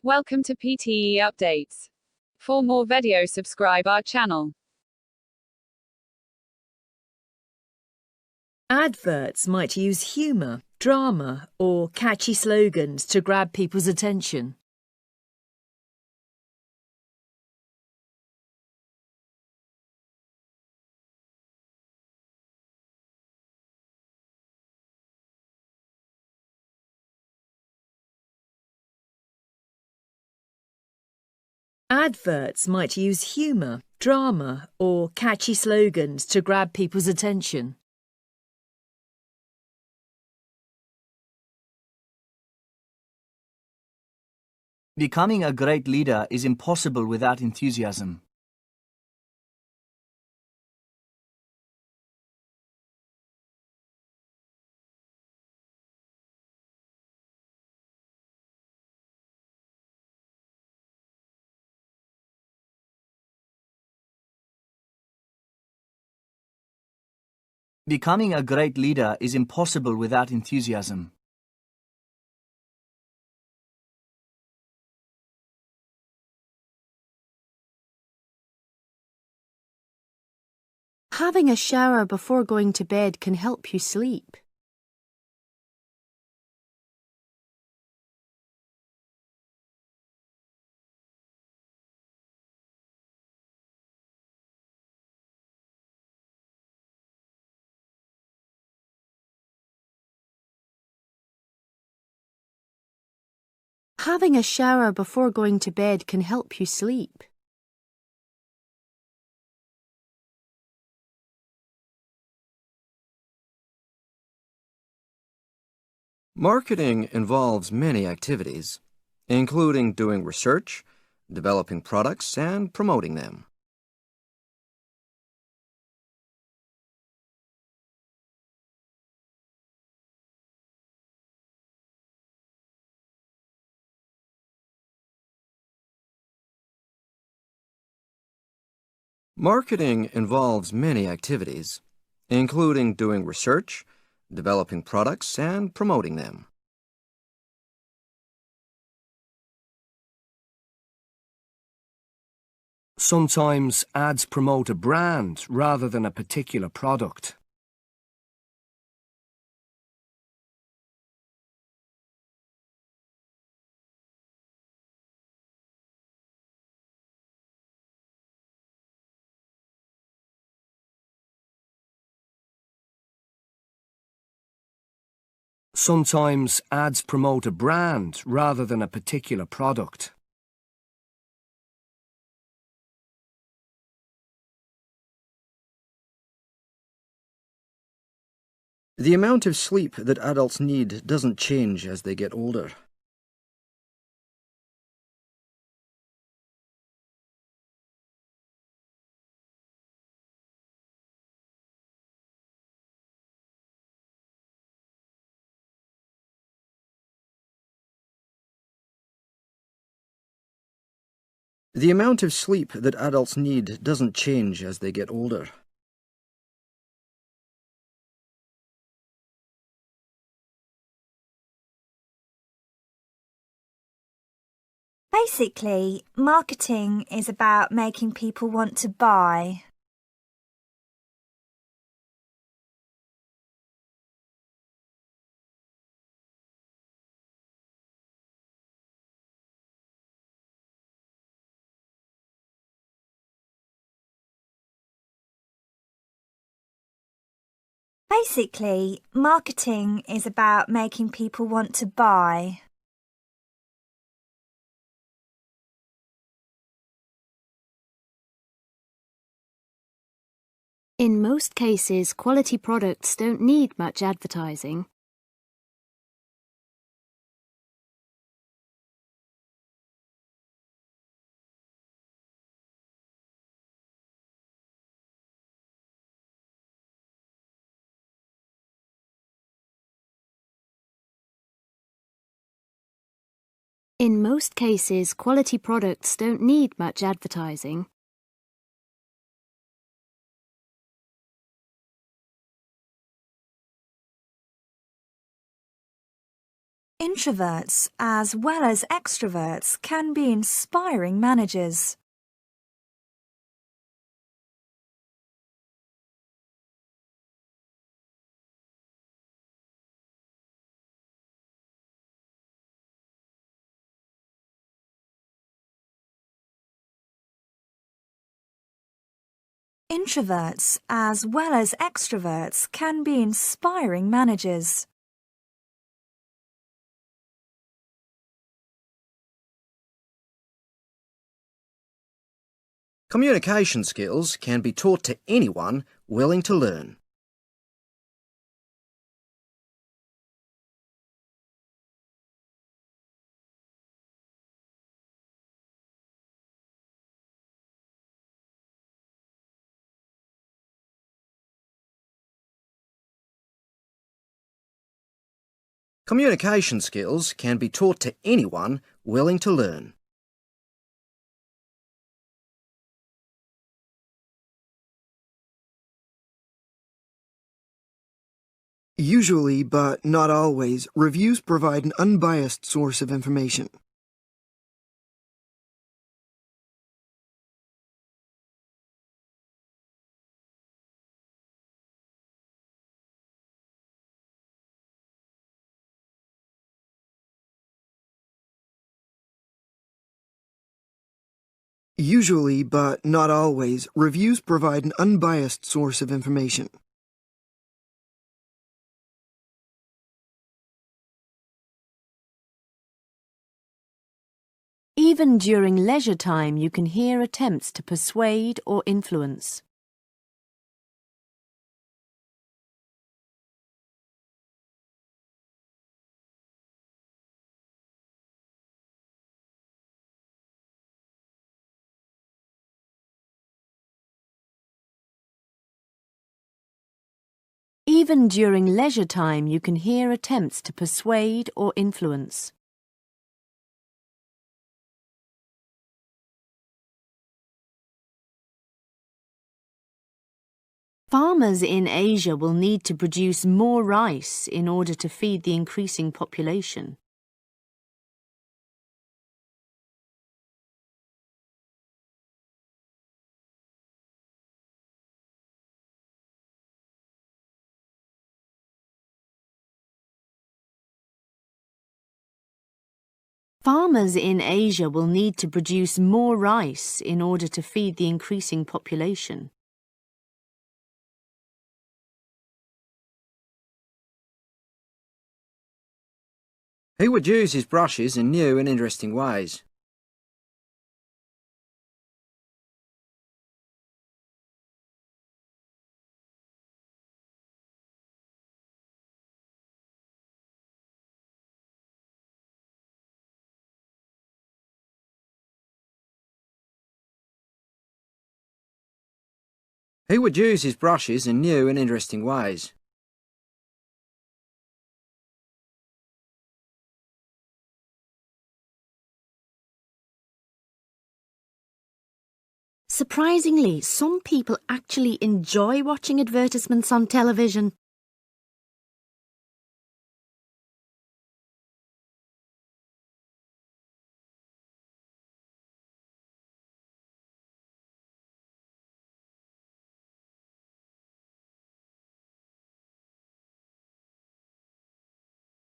Welcome to PTE Updates. For more videos, subscribe our channel. Adverts might use humour, drama, or catchy slogans to grab people's attention. Adverts might use humour, drama, or catchy slogans to grab people's attention. Becoming a great leader is impossible without enthusiasm. Becoming a great leader is impossible without enthusiasm. Having a shower before going to bed can help you sleep. Having a shower before going to bed can help you sleep. Marketing involves many activities, including doing research, developing products, and promoting them. Marketing involves many activities, including doing research, developing products, and promoting them. Sometimes ads promote a brand rather than a particular product. Sometimes ads promote a brand rather than a particular product. The amount of sleep that adults need doesn't change as they get older. The amount of sleep that adults need doesn't change as they get older. Basically, marketing is about making people want to buy. Basically, marketing is about making people want to buy. In most cases, quality products don't need much advertising. In most cases, quality products don't need much advertising. Introverts, as well as extroverts, can be inspiring managers. Introverts, as well as extroverts, can be inspiring managers. Communication skills can be taught to anyone willing to learn. Communication skills can be taught to anyone willing to learn. Usually, but not always, reviews provide an unbiased source of information. Usually, but not always, reviews provide an unbiased source of information. Even during leisure time, you can hear attempts to persuade or influence. Even during leisure time, you can hear attempts to persuade or influence. Farmers in Asia will need to produce more rice in order to feed the increasing population. Farmers in Asia will need to produce more rice in order to feed the increasing population. He would use his brushes in new and interesting ways. He would use his brushes in new and interesting ways. Surprisingly, some people actually enjoy watching advertisements on television.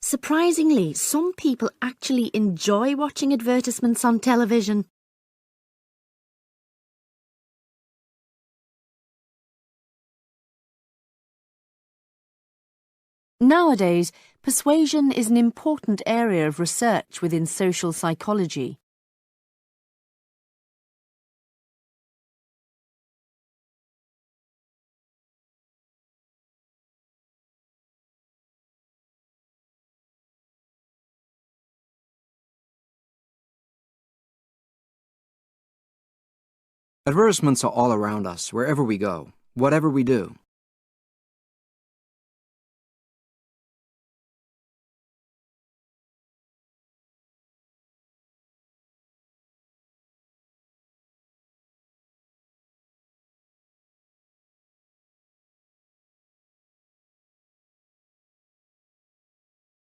Surprisingly, some people actually enjoy watching advertisements on television. Nowadays, persuasion is an important area of research within social psychology. Advertisements are all around us, wherever we go, whatever we do.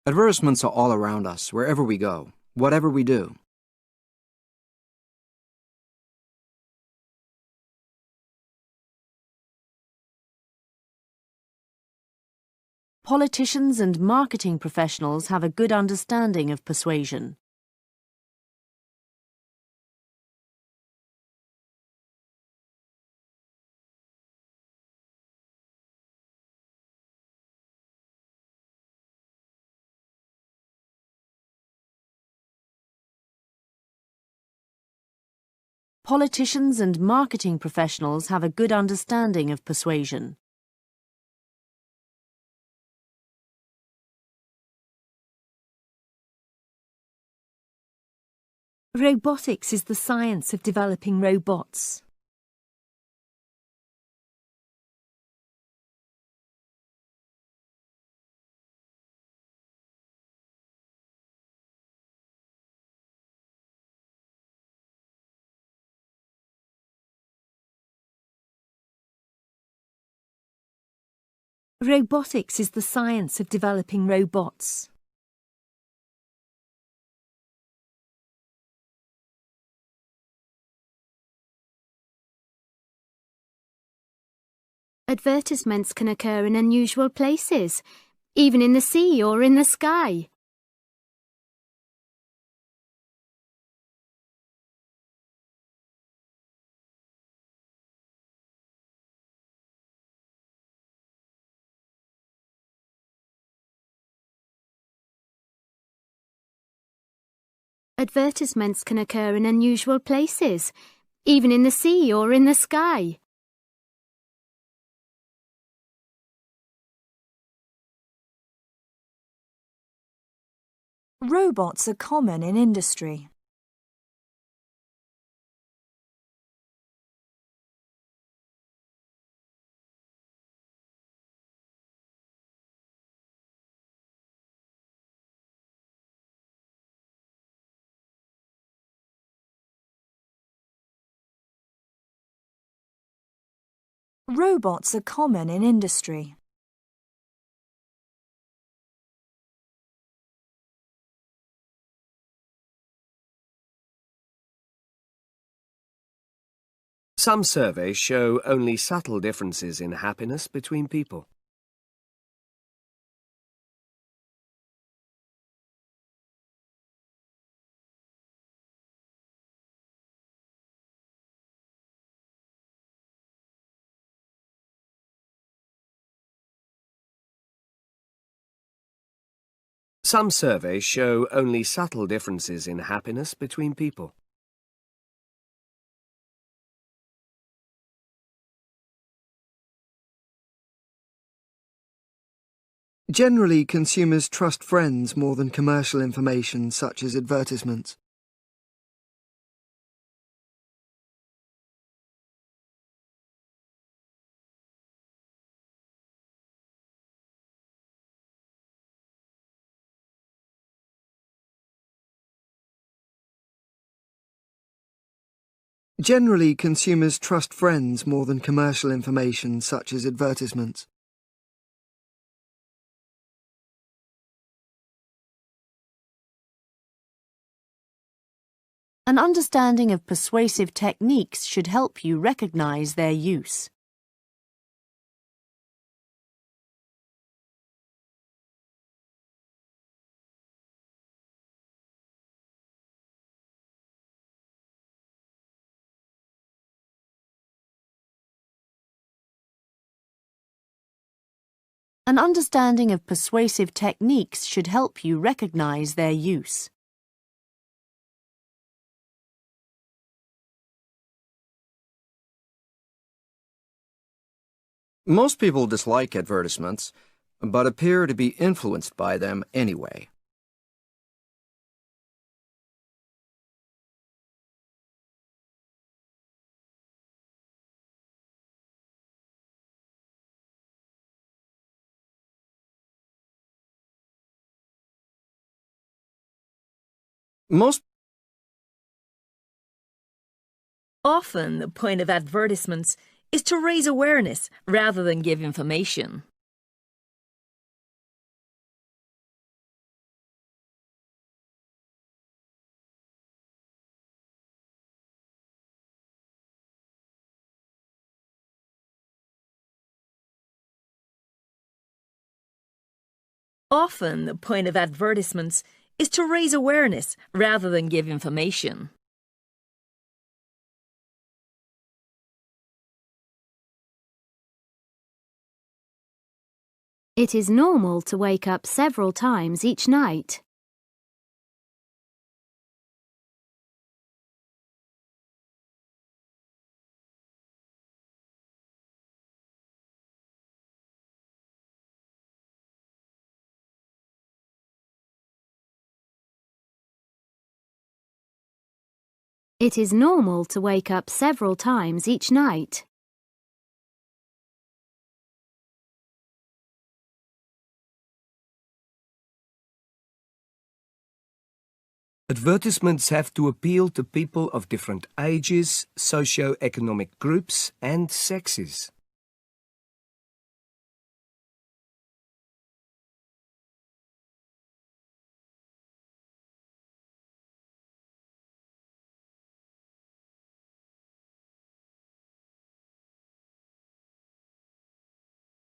Advertisements are all around us, wherever we go, whatever we do. Politicians and marketing professionals have a good understanding of persuasion. Politicians and marketing professionals have a good understanding of persuasion. Robotics is the science of developing robots. Robotics is the science of developing robots. Advertisements can occur in unusual places, even in the sea or in the sky. Advertisements can occur in unusual places, even in the sea or in the sky. Robots are common in industry. Robots are common in industry. Some surveys show only subtle differences in happiness between people. Some surveys show only subtle differences in happiness between people. Generally, consumers trust friends more than commercial information such as advertisements. Generally, consumers trust friends more than commercial information such as advertisements. An understanding of persuasive techniques should help you recognize their use. An understanding of persuasive techniques should help you recognize their use. Most people dislike advertisements, but appear to be influenced by them anyway. Often the point of advertisements is to raise awareness rather than give information. Often the point of advertisements is to raise awareness rather than give information. It is normal to wake up several times each night. It is normal to wake up several times each night. Advertisements have to appeal to people of different ages, socio-economic groups and sexes.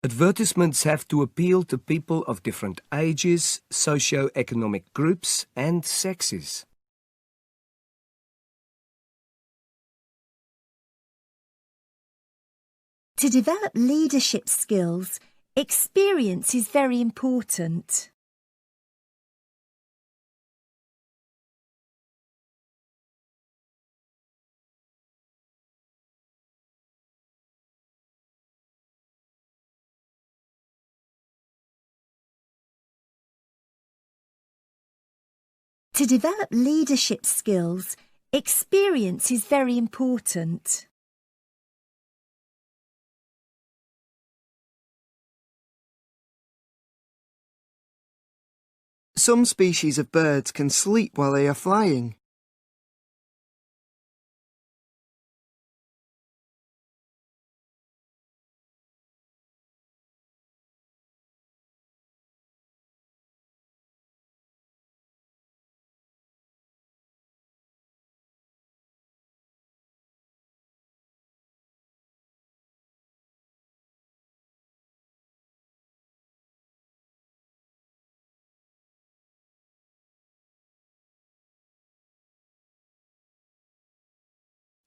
Advertisements have to appeal to people of different ages, socio-economic groups and sexes. To develop leadership skills, experience is very important. To develop leadership skills, experience is very important. Some species of birds can sleep while they are flying.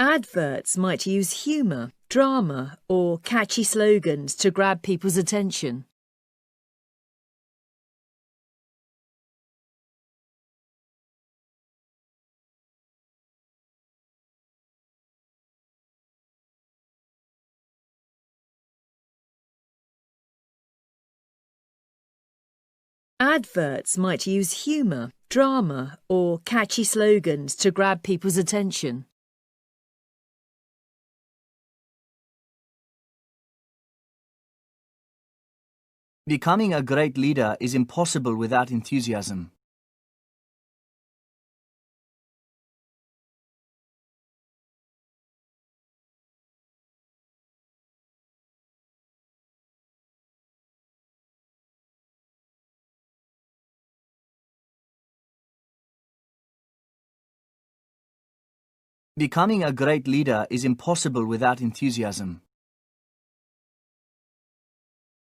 Adverts might use humour, drama, or catchy slogans to grab people's attention. Adverts might use humour, drama, or catchy slogans to grab people's attention. Becoming a great leader is impossible without enthusiasm. Becoming a great leader is impossible without enthusiasm.